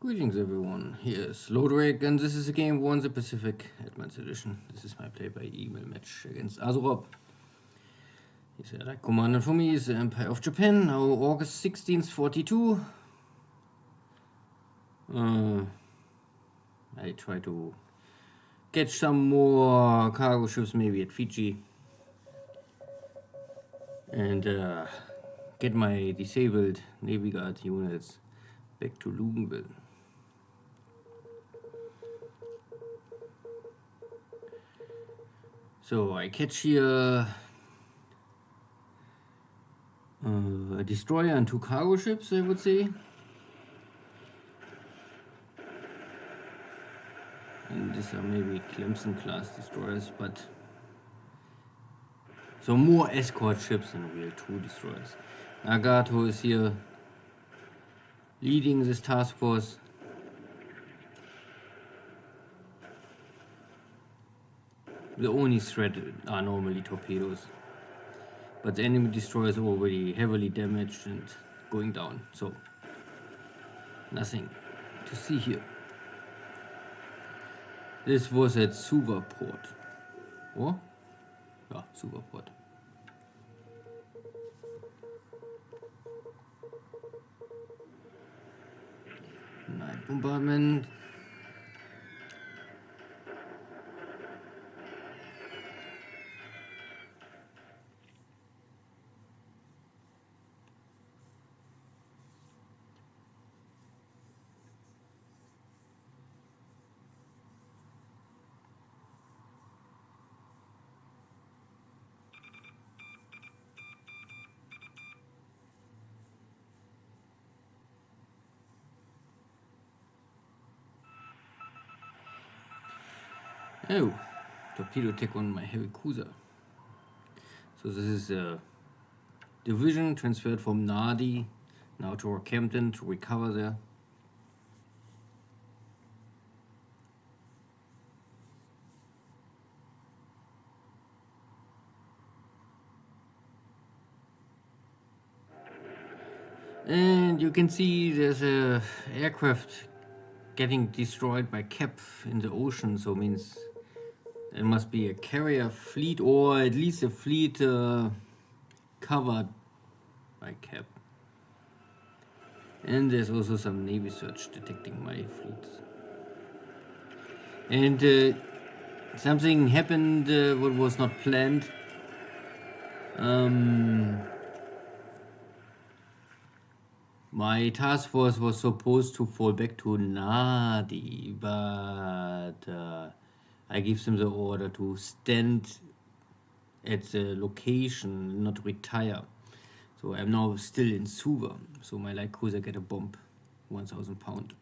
Greetings everyone, here's Lodrik and this is a game 1 the Pacific Advanced Edition. This is my play-by-email match against AsuRob. He's a like commander for me, is the Empire of Japan, now August 16th, 42. I try to catch some more cargo ships maybe at Fiji. And get my disabled Navy Guard units back to Luganville. So I catch here a destroyer and 2 cargo ships, I would say. And these are maybe Clemson class destroyers, but so more escort ships than real 2 destroyers. Nagato is here leading this task force. The only threat are normally torpedoes, but the enemy destroyer is already heavily damaged and going down, so nothing to see here. This was at Suva port. Oh? Yeah, Suva port. Night bombardment. Oh, torpedo attack on my heavy cruiser. So this is a division transferred from Nadi now to Rockhampton to recover there. And you can see there's a aircraft getting destroyed by Cap in the ocean, so means it must be a carrier fleet, or at least a fleet covered by Cap. And there's also some Navy search detecting my fleets. And something happened what was not planned. My task force was supposed to fall back to Nadi, but I give them the order to stand at the location, not retire. So I'm now still in Suva. So my light cruiser get a bomb, 1,000 pound.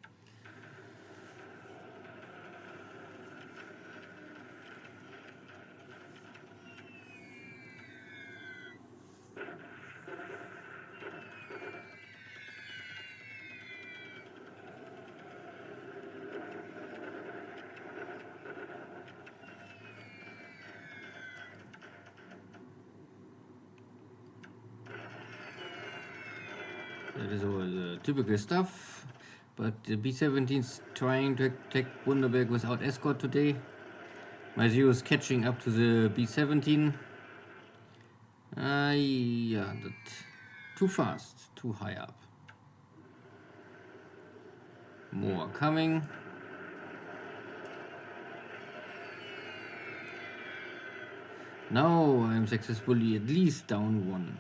That is all the typical stuff, but the B-17 is trying to attack Wunderberg without escort today. My Zero is catching up to the B-17. Yeah, that too fast, too high up. More coming. Now I'm successfully at least down 1.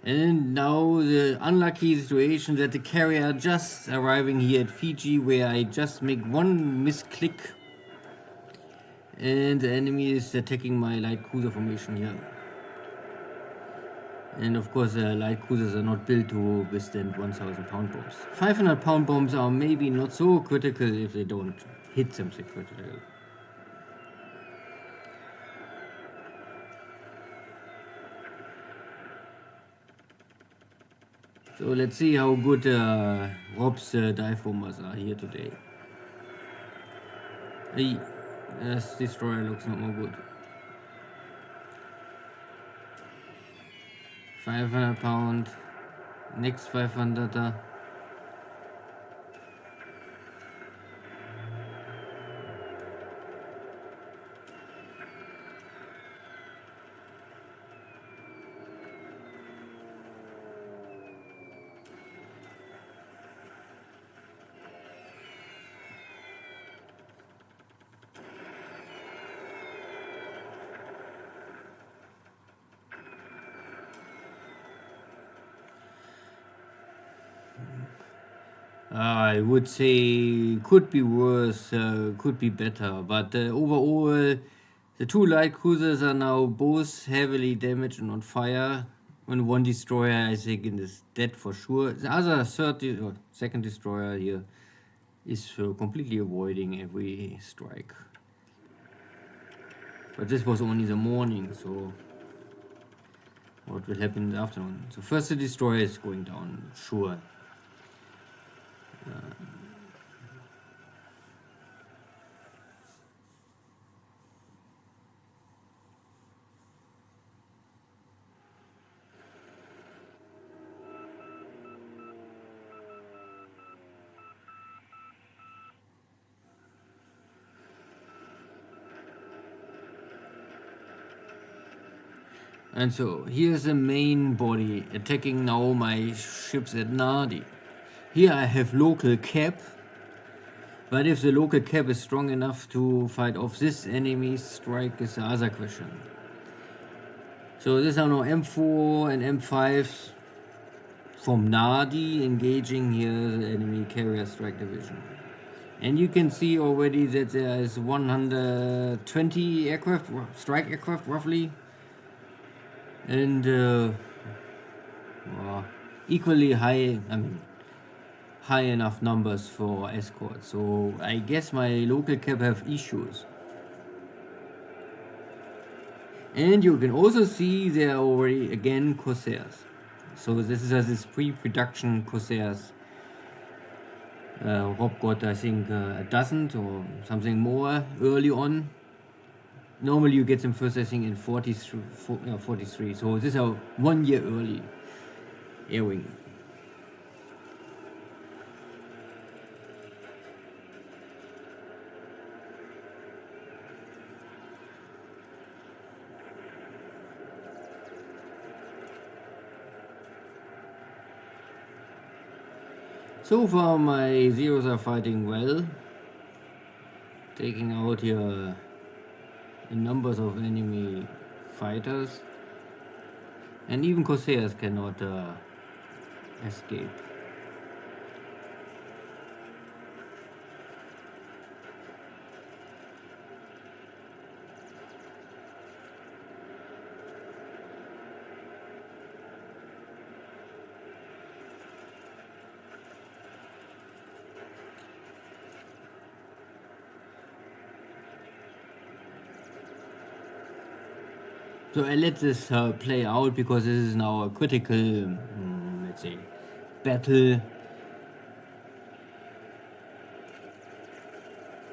And now the unlucky situation that the carrier just arriving here at Fiji, where I just make 1 misclick and the enemy is attacking my light cruiser formation here. And of course light cruisers are not built to withstand 1,000 pound bombs. 500 pound bombs are maybe not so critical if they don't hit something critical. So let's see how good Rob's dive bombers are here today. Hey, this destroyer looks not more good. 500 pound, next 500er. I would say could be worse, could be better, but overall, the two light cruisers are now both heavily damaged and on fire. And one destroyer, I think, is dead for sure. The other or second destroyer here is completely avoiding every strike. But this was only the morning, so what will happen in the afternoon? So first the destroyer is going down, sure. And so here's the main body attacking now my ships at Nadi. Here I have local cap, but if the local cap is strong enough to fight off this enemy's strike is the other question. So these are now M4 and M5 from Nadi engaging here the enemy carrier strike division. And you can see already that there is 120 aircraft, strike aircraft roughly, and equally high, high enough numbers for escort. So I guess my local cap have issues. And you can also see there are already again Corsairs. So this is this pre-production Corsairs. Rob got I think a dozen or something more early on. Normally you get them first I think in 43. So this is 1 year early airing. So far my Zeros are fighting well, taking out here the numbers of enemy fighters, and even Corsairs cannot escape. So I let this play out because this is now a critical, let's say, battle.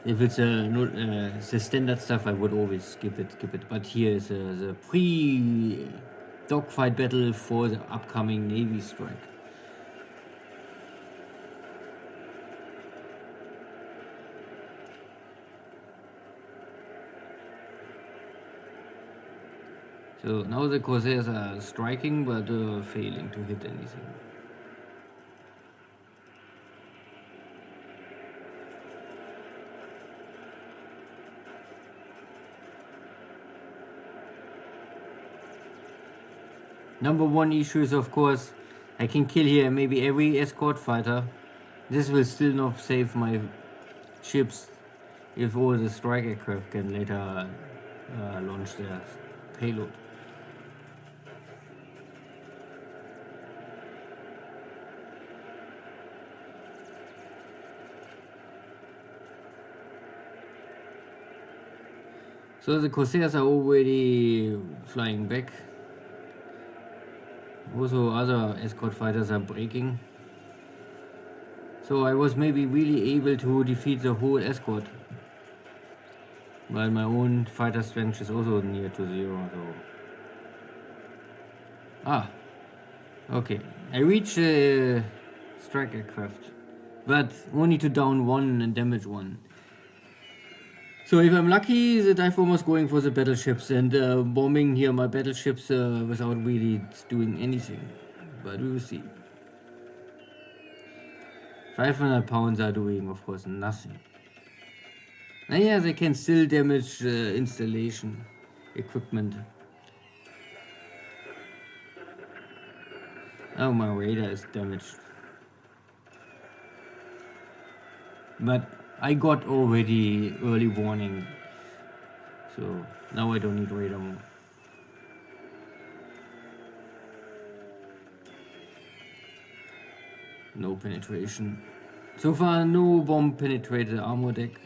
If it's the standard stuff, I would always skip it. But here is the pre-dogfight battle for the upcoming Navy strike. So now the Corsairs are striking, but failing to hit anything. Number one issue is, of course, I can kill here maybe every escort fighter. This will still not save my ships if all the strike aircraft can later launch their payload. So the Corsairs are already flying back. Also other escort fighters are breaking. So I was maybe really able to defeat the whole escort. While my own fighter strength is also near to 0. So. Okay. I reached strike aircraft. But only to down 1 and damage 1. So if I'm lucky, the dive bomber is going for the battleships and bombing here my battleships without really doing anything. But we will see. 500 pounds are doing, of course, nothing. And yeah, they can still damage installation equipment. Oh, my radar is damaged. But I got already early warning, so now I don't need radar more. No penetration. So far, no bomb penetrated armor deck.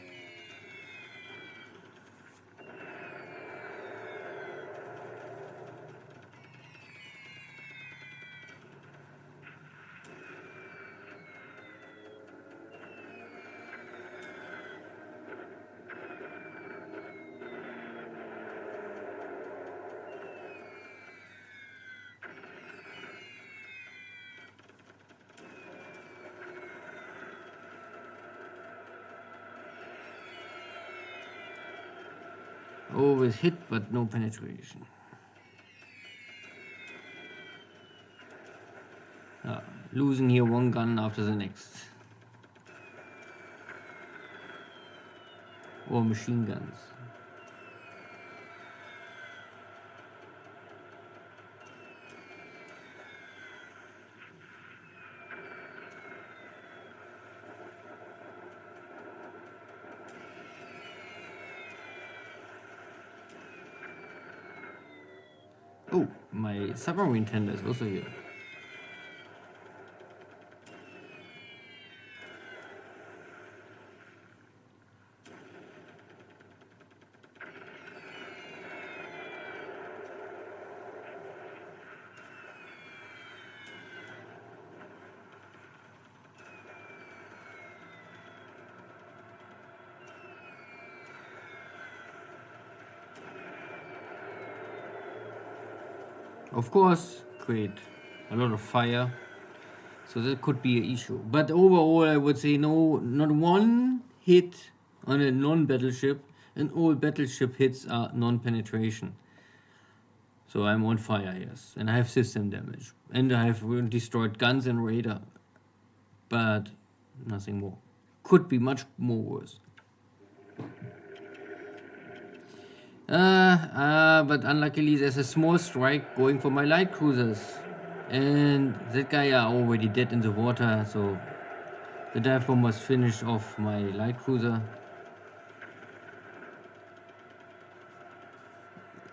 Always hit, but no penetration. Losing here one gun after the next. Or machine guns. Oh, my submarine tender is also here. Of course, create a lot of fire, so that could be an issue. But overall, I would say no, not one hit on a non-battleship, and all battleship hits are non-penetration. So I'm on fire, yes, and I have system damage, and I have destroyed guns and radar, but nothing more. Could be much more worse. But unluckily there's a small strike going for my light cruisers. And that guy are already dead in the water, so the dive bomb must finish off my light cruiser.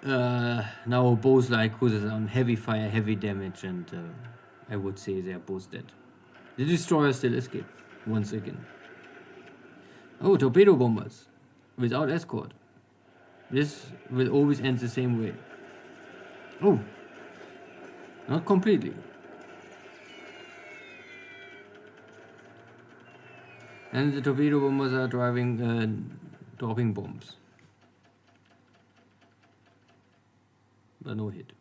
Now both light cruisers are on heavy fire, heavy damage, and I would say they are both dead. The destroyer still escaped, once again. Oh, torpedo bombers, without escort. This will always end the same way. Oh, not completely. And the torpedo bombers are dropping bombs. But no hit.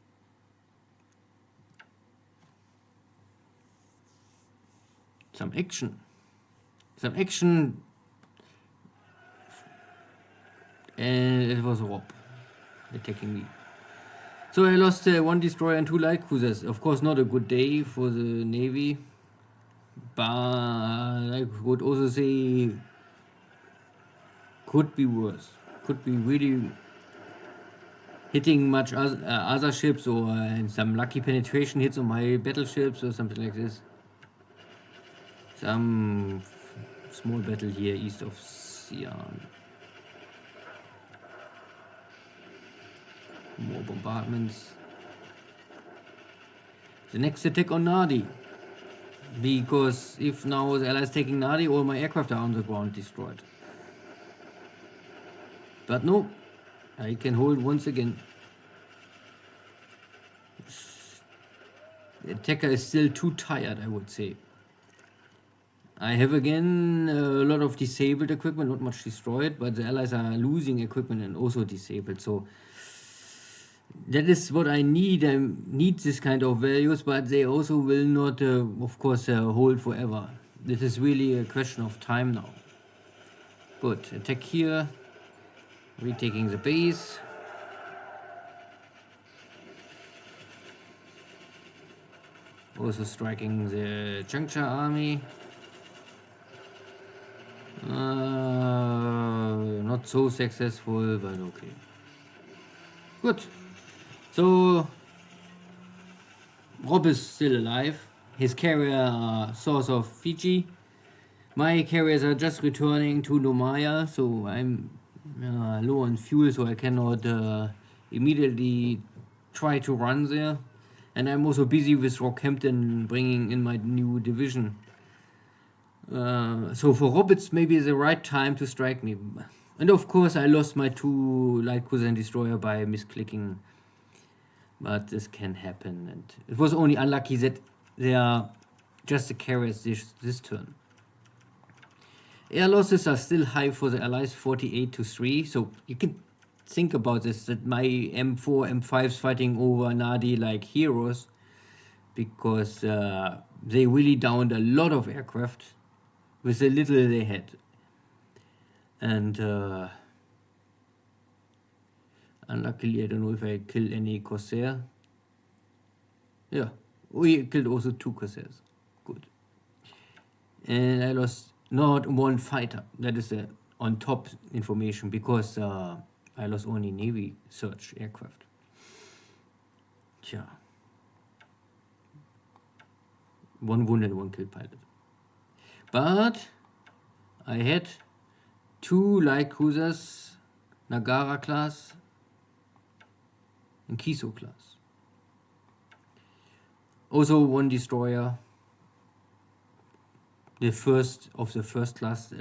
Some action. And it was Rob attacking me. So I lost one destroyer and two light cruisers. Of course, not a good day for the Navy. But I would also say could be worse. Could be really hitting much other ships, or some lucky penetration hits on my battleships or something like this. Some small battle here east of Xi'an. More bombardments. The next attack on Nadi. Because if now the Allies taking Nadi, all my aircraft are on the ground destroyed. But no, I can hold once again. The attacker is still too tired, I would say. I have again a lot of disabled equipment, not much destroyed, but the Allies are losing equipment and also disabled. So that is what I need. I need this kind of values, but they also will not, of course, hold forever. This is really a question of time now. Good. Attack here. Retaking the base. Also striking the Juncture Army. Not so successful, but okay. Good. So Rob is still alive. His carrier, Source of Fiji, My carriers are just returning to Nomaya, so I'm low on fuel, so I cannot immediately try to run there. And I'm also busy with Rockhampton bringing in my new division. So for Rob, it's maybe the right time to strike me. And of course, I lost my 2 light cruiser and destroyer by misclicking, but this can happen. And it was only unlucky that they are just the carriers this turn. Air losses are still high for the Allies, 48-3. So you can think about this, that my M4, M5s fighting over Nadi like heroes, because they really downed a lot of aircraft with the little they had. And unluckily, I don't know if I killed any Corsair. Yeah, we killed also 2 Corsairs. Good. And I lost not 1 fighter. That is on top information, because I lost only Navy search aircraft. Tja. 1 wounded, 1 killed pilot. But I had 2 light cruisers, Nagara class and Kiso class. Also 1 destroyer, the first of the first class.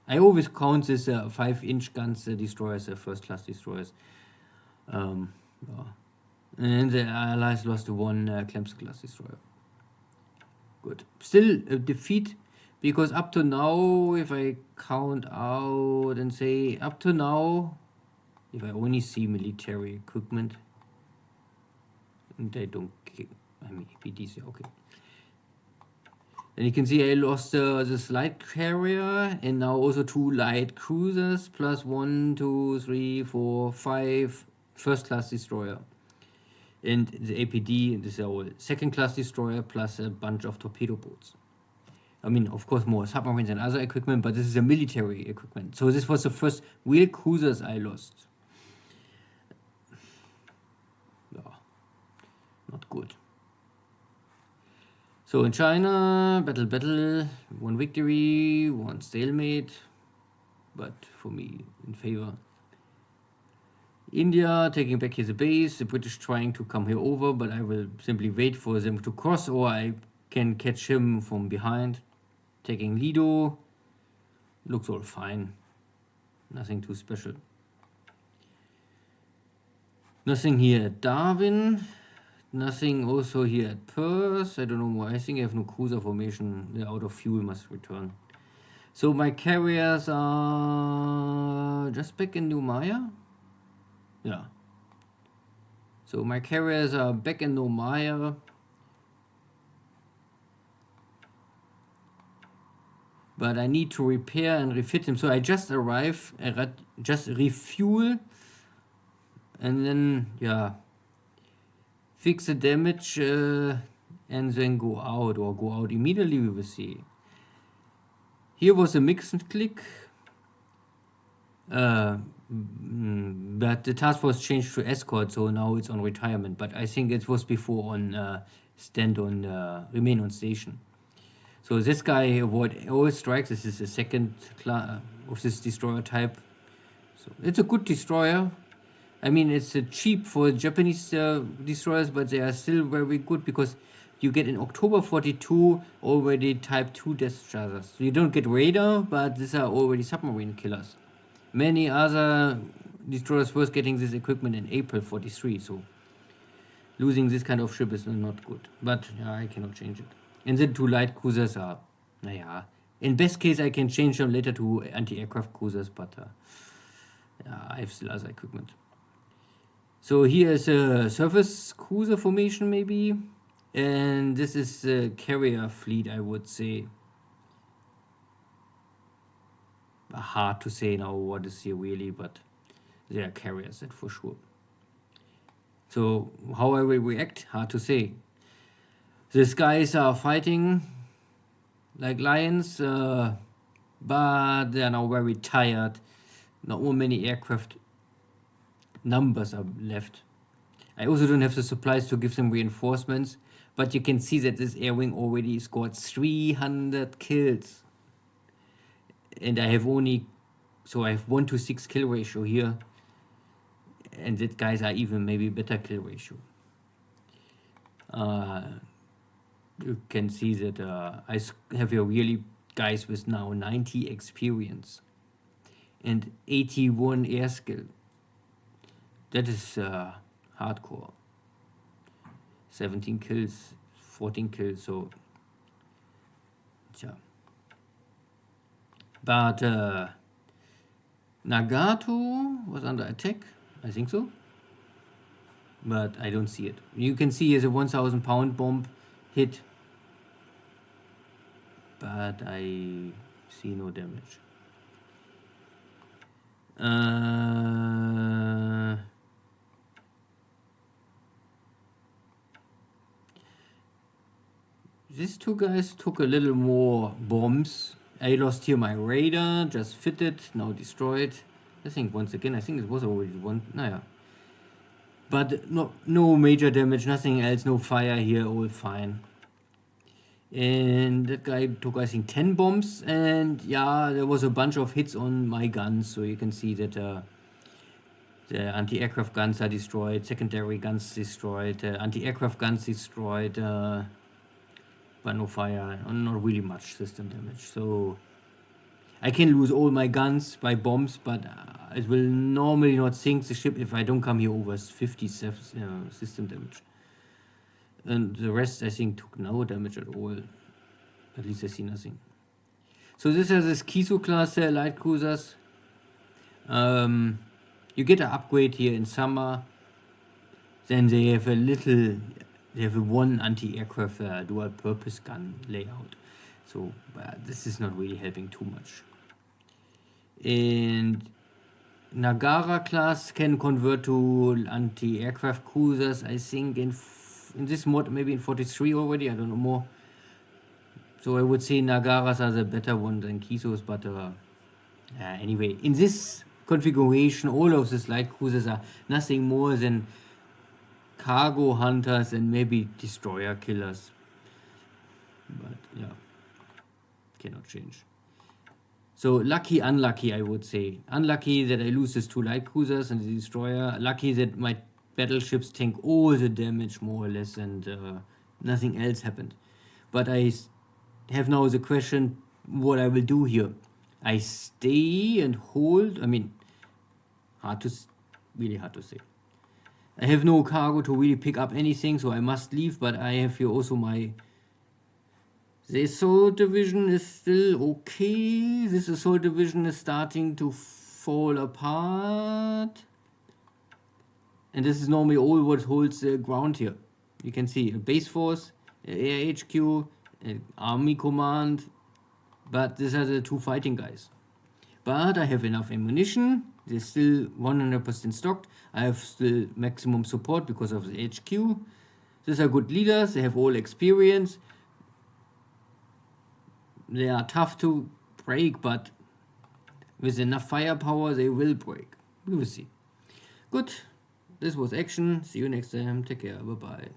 I always count this 5-inch guns destroyers, first class destroyers. Yeah. And the Allies lost 1 Clemson class destroyer. Good. Still a defeat, because up to now, if I count out and say up to now, if I only see military equipment, and they don't, I mean, APDs, okay. And you can see I lost this light carrier, and now also 2 light cruisers, plus 1, 2, 3, 4, 5 first class destroyer. And the APD, this is our second class destroyer, plus a bunch of torpedo boats. I mean, of course, more submarines and other equipment, but this is a military equipment. So this was the first real cruisers I lost. Yeah, not good. So in China, battle, 1 victory, 1 stalemate, but for me, in favor. India taking back his base, the British trying to come here over, but I will simply wait for them to cross, or I can catch him from behind. Taking Lido, looks all fine, nothing too special. Nothing here at Darwin, nothing also here at Perth. I don't know why, I think I have no cruiser formation. They're out of fuel, must return. So my carriers are just back in Numaya. Yeah. So my carriers are back in Nomaya. But I need to repair and refit them. So I just arrive, I just refuel, and then, yeah, fix the damage, and then go out, or go out immediately, we will see. Here was a mix and click. But the task force changed to escort, so now it's on retirement. But I think it was before on remain on station. So this guy avoid all strikes. This is the second class of this destroyer type. So it's a good destroyer. I mean, it's cheap for Japanese destroyers, but they are still very good, because you get in October 42 already Type 2 Death Chargers. So you don't get radar, but these are already submarine killers. Many other destroyers was getting this equipment in April 43, so losing this kind of ship is not good. But yeah, I cannot change it. And the 2 light cruisers are, naja, in best case I can change them later to anti-aircraft cruisers, but yeah, I have still other equipment. So here is a surface cruiser formation maybe, and this is a carrier fleet, I would say. Hard to say now what is here really, but they are carriers, that for sure. So how I will react, hard to say. These guys are fighting like lions, but they are now very tired. Not more many aircraft numbers are left. I also don't have the supplies to give them reinforcements, but you can see that this air wing already scored 300 kills. and I have only, so I have 1 to 6 kill ratio here, and that guys are even maybe better kill ratio. You can see that I have here really guys with now 90 experience and 81 air skill. That is hardcore. 17 kills, 14 kills, so tja. But Nagato was under attack, I think so. But I don't see it. You can see as a 1000 pound bomb hit, but I see no damage. These two guys took a little more bombs. I lost here my radar, just fitted, now destroyed. I think once again, I think it was already one, naja. But no major damage, nothing else, no fire here, all fine. And that guy took, I think, 10 bombs, and yeah, there was a bunch of hits on my guns, so you can see that the anti-aircraft guns are destroyed, secondary guns destroyed, anti-aircraft guns destroyed, but no fire, not really much system damage. So I can lose all my guns by bombs, but it will normally not sink the ship if I don't come here over 50 system damage. And the rest, I think, took no damage at all. At least I see nothing. So this is this Kiso class light cruisers. You get an upgrade here in summer. Then they have a one anti-aircraft dual purpose gun layout. So this is not really helping too much. And Nagara class can convert to anti-aircraft cruisers, I think in this mod, maybe in 43 already, I don't know more. So I would say Nagaras are the better one than Kisos, but anyway, in this configuration, all of these light cruisers are nothing more than cargo hunters and maybe destroyer killers. But yeah, cannot change. So lucky, unlucky, I would say. Unlucky that I lose these 2 light cruisers and the destroyer. Lucky that my battleships tank all the damage more or less, and nothing else happened. But I have now the question what I will do here. I stay and hold. I mean, really hard to say. I have no cargo to really pick up anything, so I must leave, but I have here also the assault division is still okay. This assault division is starting to fall apart. And this is normally all what holds the ground here. You can see a base force, air HQ, army command. But these are the 2 fighting guys. But I have enough ammunition. They're still 100% stocked. I have still maximum support because of the HQ. These are good leaders. They have all experience. They are tough to break, but with enough firepower, they will break. We will see. Good. This was action. See you next time. Take care. Bye-bye.